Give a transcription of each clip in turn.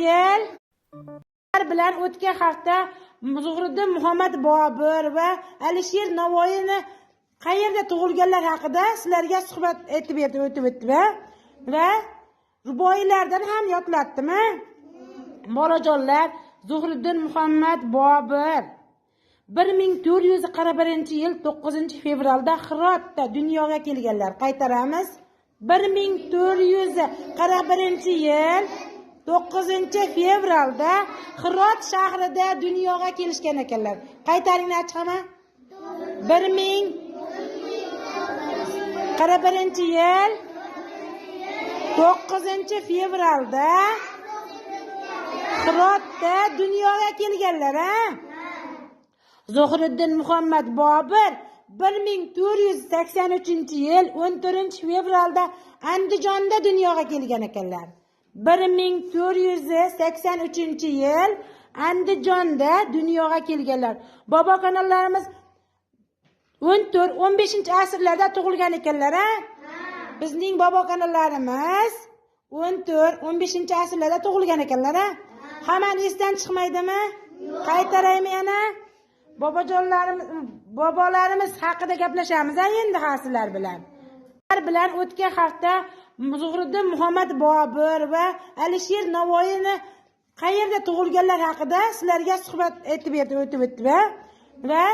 yil bilan o'tgan hafta Zuhriddin Muhammad Bobur va Alisher Navoiyni qayerda tug'ilganlar haqida sizlarga suhbat o'tib o'tdi va ruboiylardan ham yodlatdim. Bolajonlar, Zuhriddin Muhammad Bobur 1441-yil 9-fevralda Hirotda dunyoga kelganlar. Qaytaramiz. 1441-yil 9-fevralda Hirot shahrida dunyoga kelishgan ekanlar. Qaytaringlar chiqama. 1441-yil 9-fevralda Hirotda dunyoga kelganlar. Zuhriddin Muhammad Bobur 1483-yil 14-fevralda Andijonda dunyoga kelgan ekanlar. 1483-yil Andijonda dunyoga kelganlar. Bobo kanallarimiz 14-15-asrlarda tug'ilgan ekanlar. Bizning bobo kanallarimiz 14-15-asrlarda tug'ilgan ekanlar. Hammani esdan chiqmaydimi? Qaytaraymi yana? Bobolarimiz haqida gaplashamiz endi sizlar bilan. O'tgan hafta Zuhriddin Muhammad Bobur va Alisher Navoiyni qayerda tug'ilganlar haqida sizlarga suhbat o'tib o'tdi va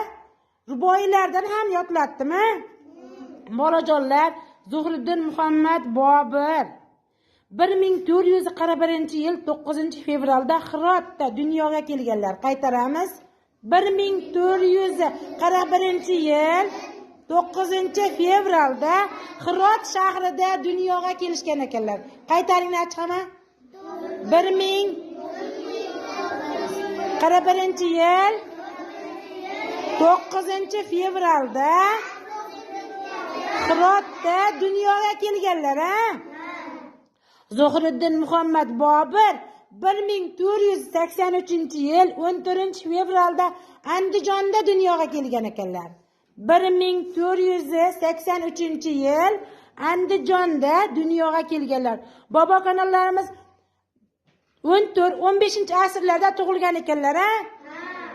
ruboiylardan ham yodlatdim. Bolajonlar, Zuhriddin Muhammad Bobur 1441-yil 9-fevralda Hirotda dunyoga kelganlar. Qaytaramiz. 1441-yil 9-fevralda Hirot shahrida dunyoga kelishgan ekanlar. Qaytaringlar chiqama. 1441-yil 9-fevralda Hirotda dunyoga kelganlar. Zuhriddin Muhammad Bobur 1483-yil 14-fevralda Andijonda dunyoga kelgan ekanlar. 1483-yil Andijonda dunyoga kelganlar. Bobo kanallarimiz 14-15-asrlarda tug'ilgan ekanlar.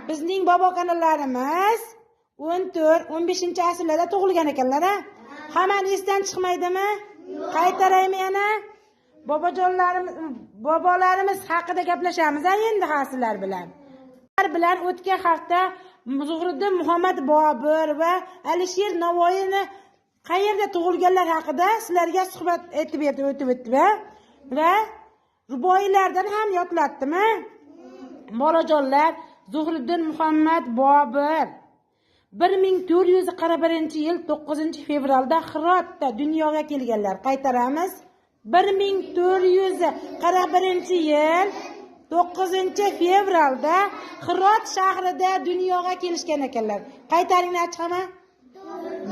Bizning bobo kanallarimiz 14-15-asrlarda tug'ilgan ekanlar. Hammani esdan chiqmaydimi? Qaytaraymi yana? Bobolarimiz haqida gaplashamiz endi sizlar bilan. O'tgan hafta Zuhriddin Muhammad Bobur va Alisher Navoiyni qayerda tug'ilganlar haqida sizlarga suhbat o'tib o'tdi va ruboiylardan ham yodlatdim. Bolajonlar, Zuhriddin Muhammad Bobur 1441-yil 9-fevralda Hirotda dunyoga kelganlar. Qaytaramiz. 1441-yil 9-fevralda Hirot shahrida dunyoga kelishgan ekanlar. Qaytaringlar chiqama.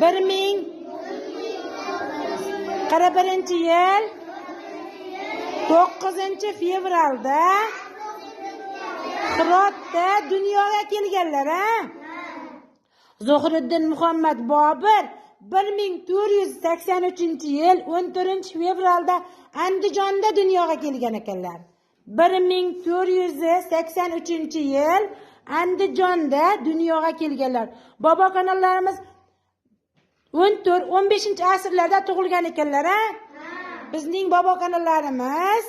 1441-yil 9-fevralda Hirotda dunyoga kelganlar. Zuhriddin Muhammad Bobur 1483-yil 14-fevralda Andijonda dunyoga kelgan ekanlar. 1483-yil Andijonda dunyoga kelganlar. Bobo kanallarimiz 14-15-asrlarda tug'ilgan ekanlar. Bizning bobo kanallarimiz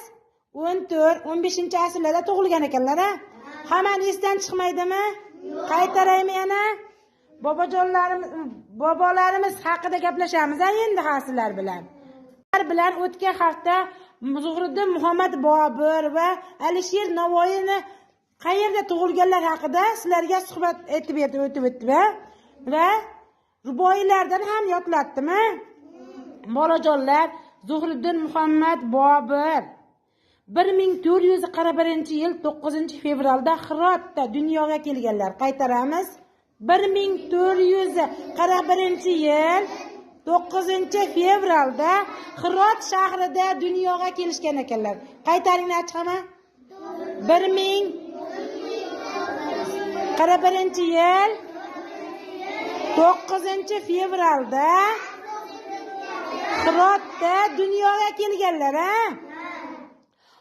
14-15-asrlarda tug'ilgan ekanlar. Hammani esdan chiqmaydimi? Qaytaraymi yana? Bobolarimiz haqida gaplashamiz endi sizlar bilan. O'tgan hafta Zuhriddin Muhammad Bobur va Alisher Navoiyni qayerda tug'ilganlar haqida sizlarga suhbat o'tib o'tdi va ruboiylardan ham yodlatdim. Bolajonlar, Zuhriddin Muhammad Bobur 1441-yil 9-fevralda Hirotda dunyoga kelganlar. Qaytaramiz. 1441-yil 9-fevralda Hirot shahrida dunyoga kelishgan ekanlar. Qaytaringlar chiqama. 1441-yil 9-fevralda Hirotda dunyoga kelganlar.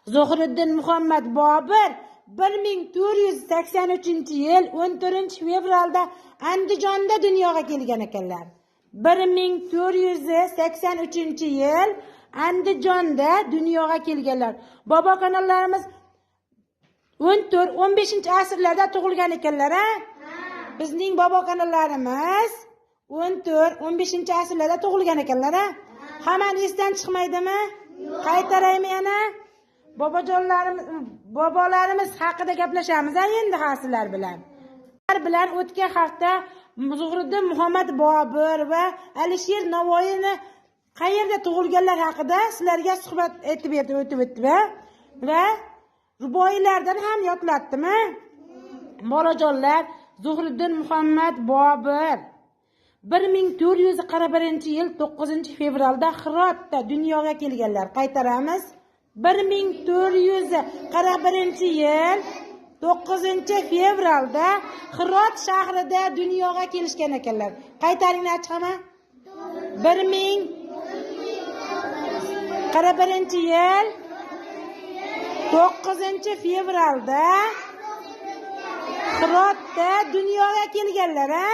Zuhriddin Muhammad Bobur 1483-yil 14-fevralda Andijonda dunyoga kelgan ekanlar. 1483-yil Andijonda dunyoga kelganlar. Bobo kanallarimiz 14-15-asrlarda tug'ilgan ekanlar, ha? Bizning bobo kanallarimiz 14-15-asrlarda tug'ilgan ekanlar, ha? Hammani esdan chiqmaydimi? Qaytaraymi yana? Bobolarimiz haqida gaplashamiz endi sizlar bilan. Bilan o'tgan hafta Zuhriddin Muhammad Bobur va Alisher Navoiyni qayerda tug'ilganlar haqida sizlarga suhbat o'tib o'tdi va ruboiylardan ham yodlatdimi? Bolajonlar, Zuhriddin Muhammad Bobur 1441-yil 9-fevralda Hirotda dunyoga kelganlar. Qaytaramiz. 1441-yil 9-fevralda Hirot shahrida dunyoga kelishgan ekanlar. Qaytaringlar chiqama. 1441-yil 9-fevralda Hirotda dunyoga kelganlar, ha?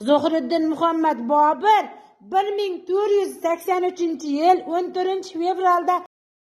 Zuhriddin Muhammad Bobur 1483-yil 14-fevralda